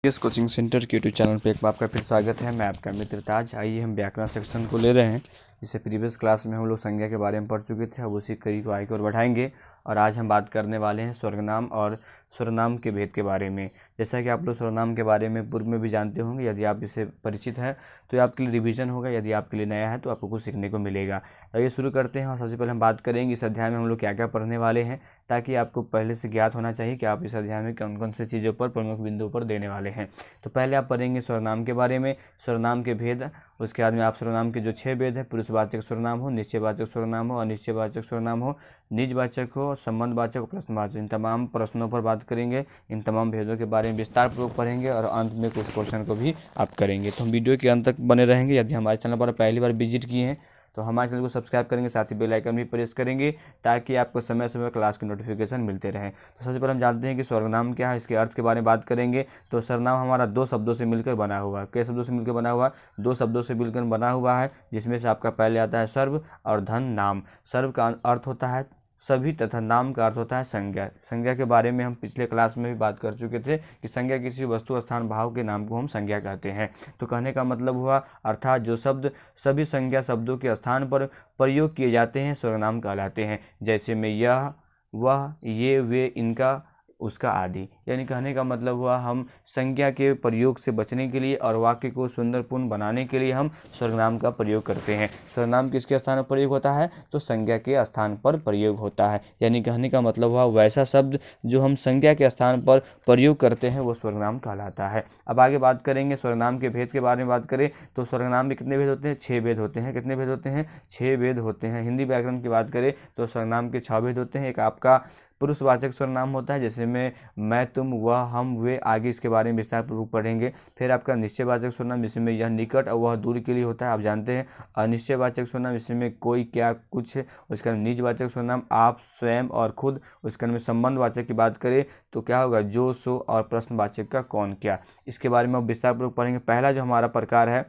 इस coaching centre के YouTube channel पे एक बार आपका फिर स्वागत है। मैं आपका मित्र ताज। आइए हम व्याकरण सेक्शन को ले रहे हैं। इससे प्रीवियस क्लास में हम लोग संज्ञा के बारे में पढ़ चुके थे। अब उसी कड़ी को आगे और बढ़ाएंगे और आज हम बात करने वाले हैं स्वर्गनाम और सर्वनाम के भेद के बारे में। जैसा कि आप लोग सर्वनाम के बारे में पूर्व में भी जानते होंगे, यदि आप इससे परिचित हैं तो ये आपके लिए रिवीजन होगा, यदि आपके लिए नया है तो आपको कुछ सीखने को मिलेगा। तो ये शुरू करते हैं और सबसे पहले हम बात करेंगे इस अध्याय में हम लोग क्या क्या पढ़ने वाले हैं, ताकि आपको पहले से ज्ञात होना चाहिए कि आप इस अध्याय में कौन कौन सी चीज़ों पर प्रमुख बिंदुओं पर देने वाले हैं। तो पहले आप पढ़ेंगे सर्वनाम के बारे में, सर्वनाम के भेद। उसके बाद में आप सर्वनाम के जो 6 भेद है, पुरुषवाचक सर्वनाम हो, निश्चयवाचक सर्वनाम हो, अनिश्चयवाचक सर्वनाम हो, निजवाचक हो, संबंधवाचक, प्रश्नवाचक, इन तमाम प्रश्नों पर बात करेंगे। इन तमाम भेदों के बारे में विस्तार पूर्वक पढ़ेंगे और अंत में कुछ क्वेश्चन को भी आप करेंगे। तो हम वीडियो के अंत तक बने रहेंगे। यदि हमारे चैनल पर पहली बार विजिट किए हैं तो हमारे चैनल को सब्सक्राइब करेंगे, साथ ही बेल आइकन भी प्रेस करेंगे ताकि आपको समय समय क्लास के नोटिफिकेशन मिलते रहें। तो सबसे पहले हम जानते हैं कि सर्वनाम क्या है, इसके अर्थ के बारे में बात करेंगे। तो सर्वनाम हमारा दो शब्दों से मिलकर बना हुआ है। कई शब्दों से मिलकर बना हुआ? दो शब्दों से मिलकर बना हुआ है, जिसमें से आपका पहले आता है सर्व और धन नाम। सर्व का अर्थ होता है सभी तथा नाम का अर्थ होता है संज्ञा। संज्ञा के बारे में हम पिछले क्लास में भी बात कर चुके थे कि संज्ञा किसी वस्तु स्थान भाव के नाम को हम संज्ञा कहते हैं। तो कहने का मतलब हुआ अर्थात जो शब्द सभी संज्ञा शब्दों के स्थान पर प्रयोग किए जाते हैं सर्वनाम कहलाते हैं। जैसे में यह, वह, ये, वे, इनका, उसका आदि। यानी कहने का मतलब हुआ हम संज्ञा के प्रयोग से बचने के लिए और वाक्य को सुंदरपूर्ण बनाने के लिए हम सर्वनाम का प्रयोग करते हैं। सर्वनाम किसके स्थान पर प्रयोग होता है? तो संज्ञा के स्थान पर प्रयोग होता है। यानी कहने का मतलब हुआ वैसा शब्द जो हम संज्ञा के स्थान पर प्रयोग करते हैं वो सर्वनाम कहलाता है। अब आगे बात करेंगे सर्वनाम के भेद के बारे में। बात करें तो सर्वनाम में कितने भेद होते हैं? 6 भेद होते हैं। कितने भेद होते हैं? 6 भेद होते हैं। हिंदी व्याकरण की बात करें तो सर्वनाम के 6 भेद होते हैं। एक आपका पुरुषवाचक सर्वनाम होता है, जैसे में मैं, तुम, वह, हम, वे, आगे इसके बारे में विस्तार पूर्वक पढ़ेंगे। फिर आपका निश्चयवाचक सर्वनाम, जिसमें यह निकट और वह दूर के लिए होता है, आप जानते हैं। अनिश्चयवाचक सर्वनाम, इसमें कोई, क्या, कुछ। उसका निजवाचक सर्वनाम आप, स्वयं और खुद। उसके में संबंधवाचक की बात करें तो क्या होगा? जो, सो और प्रश्नवाचक का कौन, क्या। इसके बारे में अब विस्तार पूर्वक पढ़ेंगे। पहला जो हमारा प्रकार है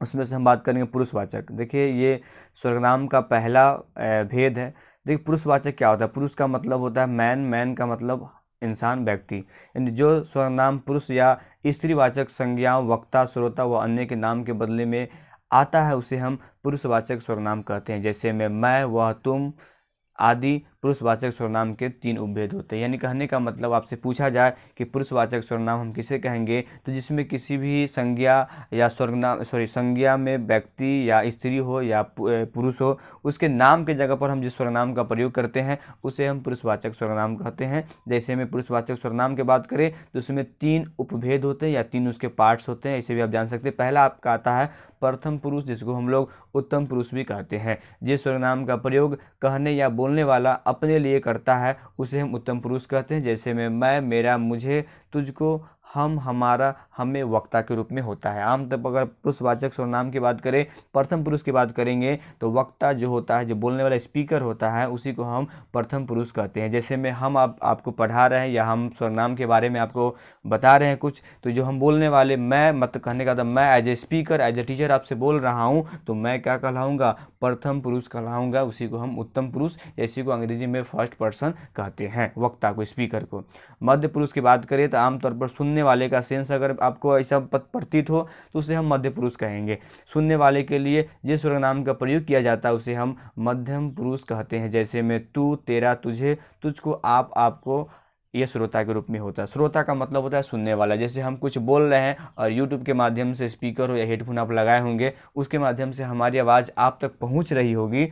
उसमें से हम बात करेंगे पुरुषवाचक। देखिए ये सर्वनाम का पहला भेद है। देखिए पुरुषवाचक क्या होता है? पुरुष का मतलब होता है मैन, मैन का मतलब इंसान, व्यक्ति। यानी जो सर्वनाम पुरुष या स्त्रीवाचक संज्ञाओं, वक्ता, श्रोता व अन्य के नाम के बदले में आता है उसे हम पुरुषवाचक सर्वनाम कहते हैं। जैसे में मैं, वह, तुम आदि पुरुषवाचक सर्वनाम के 3 उपभेद होते हैं। यानी कहने का मतलब आपसे पूछा जाए कि पुरुषवाचक सर्वनाम हम किसे कहेंगे, तो जिसमें किसी भी संज्ञा या संज्ञा में व्यक्ति या स्त्री हो या पुरुष हो, उसके नाम के जगह पर हम जिस सर्वनाम का प्रयोग करते हैं उसे हम पुरुषवाचक सर्वनाम कहते हैं। जैसे में पुरुषवाचक सर्वनाम की बात करें तो उसमें 3 उपभेद होते हैं या 3 उसके पार्ट्स होते हैं, इसे भी आप जान सकते हैं। पहला आपका आता है प्रथम पुरुष, जिसको हम लोग उत्तम पुरुष भी कहते हैं। जिस सर्वनाम का प्रयोग कहने या बोलने वाला अपने लिए करता है उसे हम उत्तम पुरुष कहते हैं। जैसे में मैं, मेरा, मुझे, तुझको, हम, हमारा, हमें वक्ता के रूप में होता है। आमतौर पर अगर पुरुषवाचक सर्वनाम की बात करें, प्रथम पुरुष की बात करेंगे तो वक्ता जो होता है, जो बोलने वाला स्पीकर होता है, उसी को हम प्रथम पुरुष कहते हैं। जैसे में हम आपको पढ़ा रहे हैं या हम सर्वनाम के बारे में आपको बता रहे हैं कुछ, तो जो हम बोलने वाले मैं, मतलब कहने का था मैं as a speaker, as a teacher आपसे बोल रहा हूँ तो मैं क्या कहलाऊँगा? प्रथम पुरुष कहलाऊँगा। उसी को हम उत्तम पुरुष, इसी को अंग्रेजी में फर्स्ट पर्सन कहते हैं, वक्ता को, स्पीकर को। मध्य पुरुष की बात करें तो आमतौर पर सुनने वाले का सेंस अगर आपको ऐसा प्रतीत हो तो उसे हम मध्य पुरुष कहेंगे। सुनने वाले के लिए जिस सर्वनाम का प्रयोग किया जाता है उसे हम मध्यम पुरुष कहते हैं। जैसे में तू, तेरा, तुझे, तुझको, आप, आपको, ये श्रोता के रूप में होता है। श्रोता का मतलब होता है सुनने वाला। जैसे हम कुछ बोल रहे हैं और यूट्यूब के माध्यम से स्पीकर हो या हेडफोन आप लगाए होंगे, उसके माध्यम से हमारी आवाज़ आप तक पहुंच रही होगी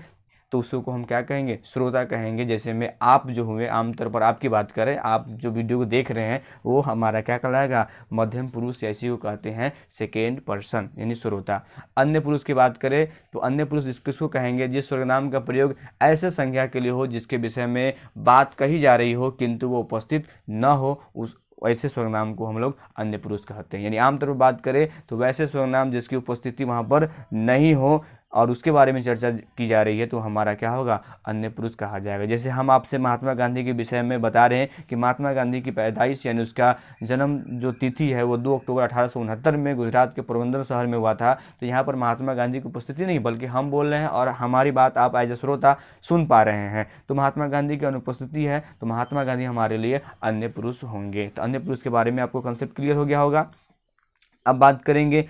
तो उसको हम क्या कहेंगे? श्रोता कहेंगे। जैसे में आप जो हुए, आमतौर पर आपकी बात करें, आप जो वीडियो को देख रहे हैं वो हमारा क्या कहलाएगा? मध्यम पुरुष, या इसी को कहते हैं सेकेंड पर्सन, यानी श्रोता। अन्य पुरुष की बात करें तो अन्य पुरुष किसको कहेंगे? जिस सर्वनाम का प्रयोग ऐसे संज्ञा के लिए हो जिसके विषय में बात कही जा रही हो किंतु वो उपस्थित न हो, उस ऐसे सर्वनाम को हम लोग अन्य पुरुष कहते हैं। यानी आमतौर पर बात करें तो वैसे सर्वनाम जिसकी उपस्थिति वहाँ पर नहीं हो और उसके बारे में चर्चा की जा रही है तो हमारा क्या होगा, अन्य पुरुष कहा जाएगा। जैसे हम आपसे महात्मा गांधी के विषय में बता रहे हैं कि महात्मा गांधी की पैदाइश यानी उसका जन्म जो तिथि है वो 2 अक्टूबर 1869 में गुजरात के पोरबंदर शहर में हुआ था। तो यहाँ पर महात्मा गांधी की उपस्थिति नहीं बल्कि हम बोल रहे हैं और हमारी बात आप एज ए श्रोता सुन पा रहे हैं। तो महात्मा गांधी की अनुपस्थिति है तो महात्मा गांधी हमारे लिए अन्य पुरुष होंगे। तो अन्य पुरुष के बारे में आपको कंसेप्ट क्लियर हो गया होगा। अब बात करेंगे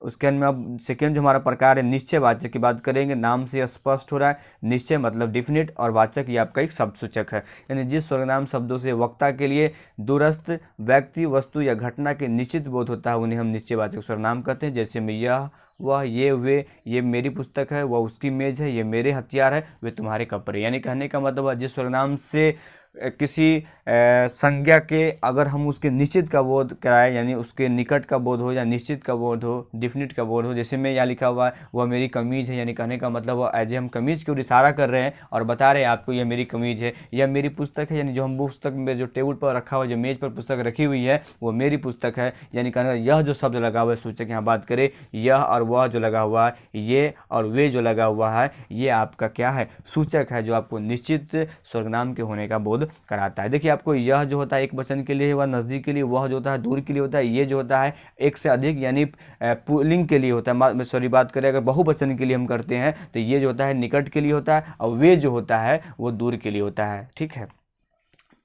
उसके अंदर अब सेकेंड जो हमारा प्रकार है निश्चयवाचक की बात करेंगे। नाम से स्पष्ट हो रहा है, निश्चय मतलब डिफिनिट और वाचक ये आपका एक शब्द सूचक है, यानी जिस सर्वनाम शब्दों से वक्ता के लिए दूरस्थ व्यक्ति वस्तु या घटना के निश्चित बोध होता है उन्हें हम निश्चयवाचक सर्वनाम कहते हैं। जैसे में यह वह ये वे, ये मेरी पुस्तक है, वह उसकी मेज है, ये मेरे हथियार है, वे तुम्हारे कपड़े। यानी कहने का मतलब जिस सर्वनाम से किसी संज्ञा के अगर हम उसके निश्चित का बोध कराएं यानी उसके निकट का बोध हो या निश्चित का बोध हो, डिफिनिट का बोध हो। जैसे में यहाँ लिखा हुआ है वह मेरी कमीज़ है, यानी कहने का मतलब वह एज ए हम कमीज़ की ओर इशारा कर रहे हैं और बता रहे हैं आपको यह मेरी कमीज़ है, यह मेरी पुस्तक है, यानी जो हम पुस्तक में जो टेबल पर रखा हुआ जो मेज़ पर पुस्तक रखी हुई है वो मेरी पुस्तक है। यानी कहने यह जो शब्द लगा हुआ है सूचक, यहाँ बात करें यह और वह जो लगा हुआ है, ये और वे जो लगा हुआ है, ये आपका क्या है, सूचक है जो आपको निश्चित सर्वनाम के होने का बोध कराता है। देखिए आपको यह जो होता है एक वचन के लिए वह नज़दीक के लिए, वह जो होता है दूर के लिए होता है, ये जो होता है एक से अधिक यानी पुल्लिंग के लिए होता है। सॉरी बात करें अगर बहुवचन के लिए हम करते हैं तो ये जो होता है निकट के लिए होता है और वे जो होता है वो दूर के लिए होता है। ठीक है,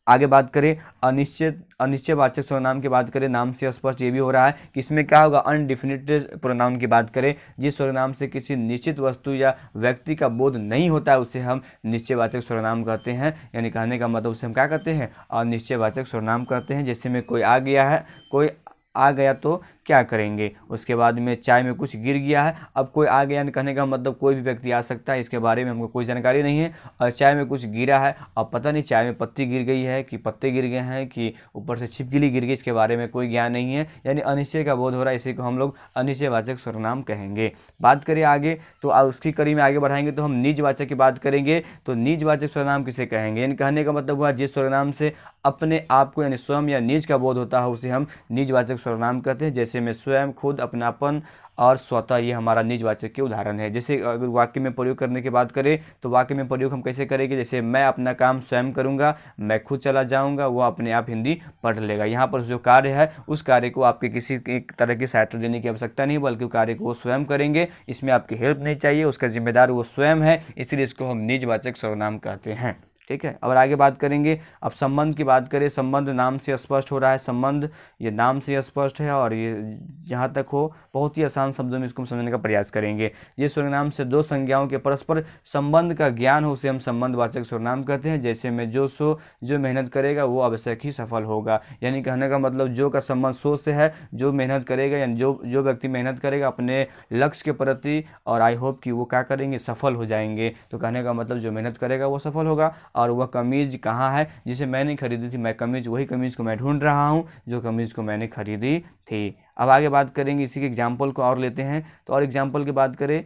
आगे बात करें अनिश्चयवाचक सर्वनाम की बात करें, नाम से स्पष्ट ये भी हो रहा है कि इसमें क्या होगा, अनडिफिनिट प्रोनाउन की बात करें जिस सर्वनाम से किसी निश्चित वस्तु या व्यक्ति का बोध नहीं होता है उसे हम निश्चयवाचक सर्वनाम कहते हैं। यानी कहने का मतलब उसे हम क्या कहते हैं, अनिश्चयवाचक सर्वनाम कहते हैं। जैसे में कोई आ गया है, कोई आ गया तो क्या करेंगे, उसके बाद में चाय में कुछ गिर गया है। अब कोई आ गया कहने का मतलब कोई भी व्यक्ति आ सकता है, इसके बारे में हमको कोई जानकारी नहीं है। और चाय में कुछ गिरा है, अब पता नहीं चाय में पत्ती गिर गई है कि पत्ते गिर गए हैं कि ऊपर से छिपकली गिर गई, इसके बारे में कोई ज्ञान नहीं है, यानी अनिश्चय का बोध हो रहा है, इसी को हम लोग अनिश्चयवाचक सर्वनाम कहेंगे। बात करें आगे तो उसकी कड़ी में आगे बढ़ाएंगे तो हम निजवाचक की बात करेंगे। तो निजवाचक सर्वनाम किसे कहेंगे, यानी कहने का मतलब हुआ जिस सर्वनाम से अपने आप को यानी स्वयं या निज का बोध होता है उसे हम निजवाचक सर्वनाम कहते हैं। जैसे में स्वयं, खुद, अपनापन और स्वतः, ये हमारा निजवाचक के उदाहरण है। जैसे अगर वाक्य में प्रयोग करने की बात करें तो वाक्य में प्रयोग हम कैसे करेंगे, जैसे मैं अपना काम स्वयं करूंगा, मैं खुद चला जाऊंगा, वो अपने आप हिंदी पढ़ लेगा। यहाँ पर जो कार्य है उस कार्य को आपके किसी एक तरह की सहायता देने की आवश्यकता नहीं बल्कि कार्य को वो स्वयं करेंगे, इसमें आपकी हेल्प नहीं चाहिए, उसका जिम्मेदार वो स्वयं है, इसलिए इसको हम निजवाचक सर्वनाम कहते हैं। ठीक है, अब आगे बात करेंगे। अब संबंध की बात करें, संबंध नाम से स्पष्ट हो रहा है, संबंध ये नाम से स्पष्ट है और ये जहाँ तक हो बहुत ही आसान शब्दों में इसको हम समझने का प्रयास करेंगे। ये सर्वनाम से दो संज्ञाओं के परस्पर संबंध का ज्ञान हो उसे हम संबंधवाचक सर्वनाम कहते हैं। जैसे में जो मेहनत करेगा वो आवश्यक ही सफल होगा, यानी कहने का मतलब जो का संबंध सो से है, जो मेहनत करेगा यानी जो व्यक्ति मेहनत करेगा अपने लक्ष्य के प्रति और आई होप कि वो क्या करेंगे, सफल हो जाएंगे। तो कहने का मतलब जो मेहनत करेगा वो सफल होगा। और वह कमीज़ कहाँ है जिसे मैंने खरीदी थी, मैं कमीज़ वही कमीज़ को मैं ढूंढ रहा हूँ जो कमीज़ को मैंने खरीदी थी। अब आगे बात करेंगे, इसी के एग्जाम्पल को और लेते हैं। तो और एग्जाम्पल की बात करें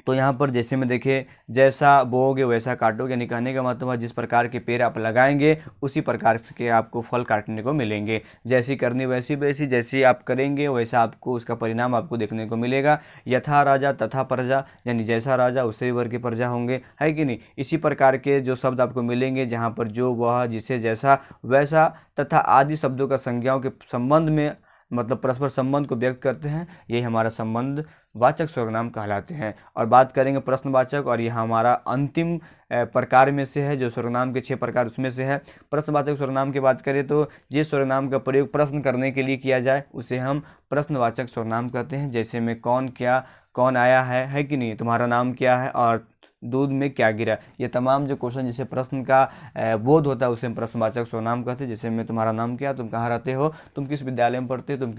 तो यहाँ पर जैसे में देखिए, जैसा बोओगे वैसा काटोगे, यानी कहने का मतलब है जिस प्रकार के पेड़ आप लगाएंगे उसी प्रकार के आपको फल काटने को मिलेंगे। जैसी करनी वैसी वैसी, जैसी आप करेंगे वैसा आपको उसका परिणाम आपको देखने को मिलेगा। यथा राजा तथा प्रजा, यानी जैसा राजा उससे ही वर्ग की प्रजा होंगे, है कि नहीं। इसी प्रकार के जो शब्द आपको मिलेंगे जहाँ पर जो, वह, जिसे, जैसा, वैसा तथा आदि शब्दों का संज्ञाओं के संबंध में मतलब परस्पर संबंध को व्यक्त करते हैं, यही हमारा संबंध वाचक सर्वनाम कहलाते हैं। और बात करेंगे प्रश्नवाचक, और यह हमारा अंतिम प्रकार में से है, जो सर्वनाम के 6 प्रकार उसमें से है। प्रश्नवाचक सर्वनाम की बात करें तो जिस सर्वनाम का प्रयोग प्रश्न करने के लिए किया जाए उसे हम प्रश्नवाचक सर्वनाम कहते हैं। जैसे में कौन, क्या, कौन आया है कि नहीं, तुम्हारा नाम क्या है और दूध में क्या गिरा, ये तमाम जो क्वेश्चन जिसे प्रश्न का बोध होता है उसे हम प्रश्नवाचक सर्वनाम कहते हैं। जैसे में तुम्हारा नाम क्या, तुम कहाँ रहते हो, तुम किस विद्यालय में पढ़ते हो, तुम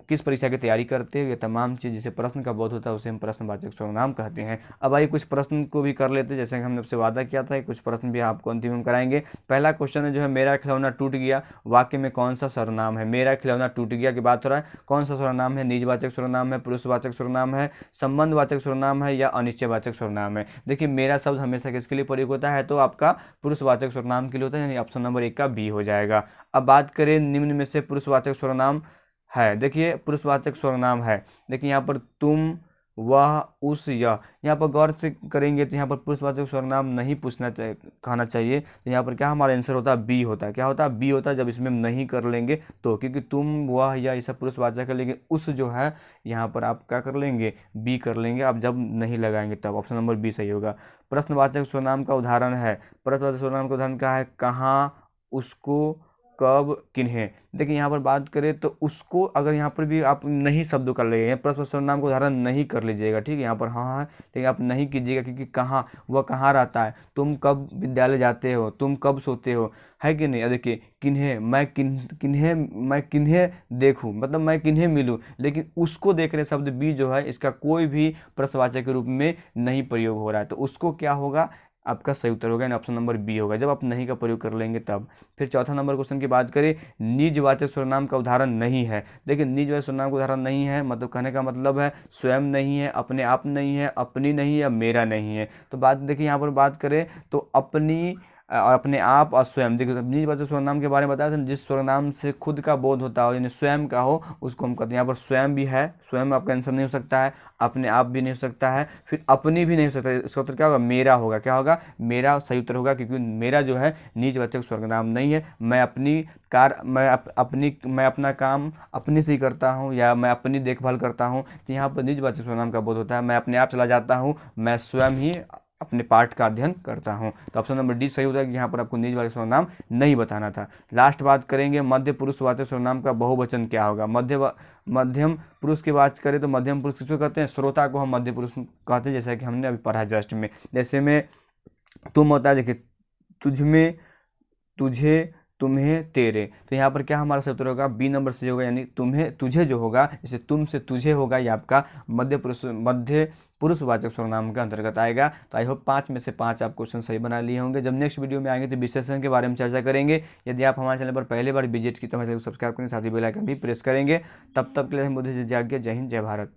किस परीक्षा की तैयारी करते हो, ये तमाम चीज़ जिसे प्रश्न का बोध होता है उसे हम प्रश्नवाचक सर्वनाम कहते हैं। अब आइए कुछ प्रश्न को भी कर लेते हैं, जैसे हमने आपसे वादा किया था कुछ प्रश्न भी आपको अंतिम में कराएंगे। पहला क्वेश्चन है जो है, मेरा खिलौना टूट गया, वाक्य में कौन सा सर्वनाम है। मेरा खिलौना टूट गया की बात हो रहा है, कौन सा सर्वनाम है, निजवाचक सर्वनाम है, पुरुषवाचक सर्वनाम है, संबंधवाचक सर्वनाम है या अनिश्चयवाचक सर्वनाम है। देखिए मेरा शब्द हमेशा किसके लिए प्रयोग होता है, तो आपका पुरुषवाचक सर्वनाम के लिए होता है, यानी ऑप्शन नंबर 1 का बी हो जाएगा। अब बात करें निम्न में से पुरुषवाचक सर्वनाम है, देखिए पुरुषवाचक सर्वनाम है, देखिए यहाँ पर तुम, वह, उस, यह। यहाँ पर गौर से करेंगे तो यहाँ पर पुरुषवाचक सर्वनाम नहीं कहना चाहिए। तो यहाँ पर क्या हमारा आंसर होता है? बी होता है। क्या होता है? बी होता है। जब इसमें हम नहीं कर लेंगे तो, क्योंकि तुम, वह, यह, ये सब पुरुषवाचक है, लेकिन उस जो है यहाँ पर आप क्या कर लेंगे? बी कर लेंगे। आप जब नहीं लगाएंगे तब ऑप्शन नंबर बी सही होगा। प्रश्नवाचक सर्वनाम का उदाहरण है। प्रश्नवाचक सर्वनाम का उदाहरण क्या है? कहाँ, उसको, कब, किन्हें। देखिए यहाँ पर बात करें तो उसको अगर यहाँ पर भी आप नहीं शब्द कर लेंगे, प्रश्नवाचक सर्वनाम का उदाहरण नहीं कर लीजिएगा, ठीक है। यहाँ पर हाँ है, लेकिन आप नहीं कीजिएगा, क्योंकि कहाँ, वह कहाँ रहता है, तुम कब विद्यालय जाते हो, तुम कब सोते हो, है कि नहीं। देखिए किन्हें, मैं किन्हें देखूं, मतलब मैं किन्हें मिलूं, लेकिन उसको देख रहे शब्द बी जो है इसका कोई भी प्रश्नवाचक के रूप में नहीं प्रयोग हो रहा है, तो उसको क्या होगा? आपका सही उत्तर होगा, यानी ऑप्शन नंबर बी होगा, जब आप नहीं का प्रयोग कर लेंगे तब। फिर चौथा नंबर क्वेश्चन की बात करें, निजवाचक सर्वनाम का उदाहरण नहीं है। देखिए निजवाचक सर्वनाम का उदाहरण नहीं है, मतलब कहने का मतलब है स्वयं नहीं है, अपने आप नहीं है, अपनी नहीं है, या मेरा नहीं है। तो बात देखिए यहाँ पर बात करें तो अपनी और अपने आप और स्वयं। देखिए निजवाचक सर्वनाम के बारे में बताया था, जिस सर्वनाम से खुद का बोध होता हो, यानी स्वयं का हो, उसको हम कहते हैं। यहाँ पर स्वयं भी है, स्वयं आपका आंसर नहीं हो सकता है, अपने आप भी नहीं हो सकता है, फिर अपनी भी नहीं हो सकता है। इसका उत्तर क्या होगा? मेरा होगा। क्या होगा? मेरा सही उत्तर होगा, क्योंकि मेरा जो है निजवाचक सर्वनाम नहीं है। मैं अपनी मैं अपना काम अपनी से ही करता हूँ, या मैं अपनी देखभाल करता हूँ, तो यहाँ पर निजवाचक सर्वनाम का बोध होता है। मैं अपने आप चला जाता हूँ, मैं स्वयं ही अपने पाठ का अध्ययन करता हूँ। तो ऑप्शन नंबर डी सही होता है कि यहाँ पर आपको निजवाचक सर्वनाम नहीं बताना था। लास्ट बात करेंगे, मध्य पुरुषवाचक सर्वनाम का बहुवचन क्या होगा? मध्यम पुरुष की बात करें तो मध्यम पुरुष किसको कहते हैं? श्रोता को हम मध्य पुरुष कहते हैं, जैसा कि हमने अभी पढ़ा जस्ट में। जैसे में तुम होता है, देखिए तुझ में, तुझे, तुम्हें, तेरे। तो यहाँ पर क्या हमारा सही उत्तर होगा? बी नंबर सही होगा, यानी तुम्हें, तुझे जो होगा, जैसे तुम से तुझे होगा, ये आपका मध्य पुरुषवाचक सर्वनाम के अंतर्गत आएगा। तो आई होप 5 में से 5 आप क्वेश्चन सही बना लिए होंगे। जब नेक्स्ट वीडियो में आएंगे तो विशेषण के बारे में चर्चा करेंगे। यदि आप हमारे चैनल पर पहले बार विजिट की तो हमारे चैनल को सब्सक्राइब करें, साथ ही बेल आइकन भी प्रेस करेंगे। तब तक के लिए हम बुद्ध जय हिंद, जय भारत।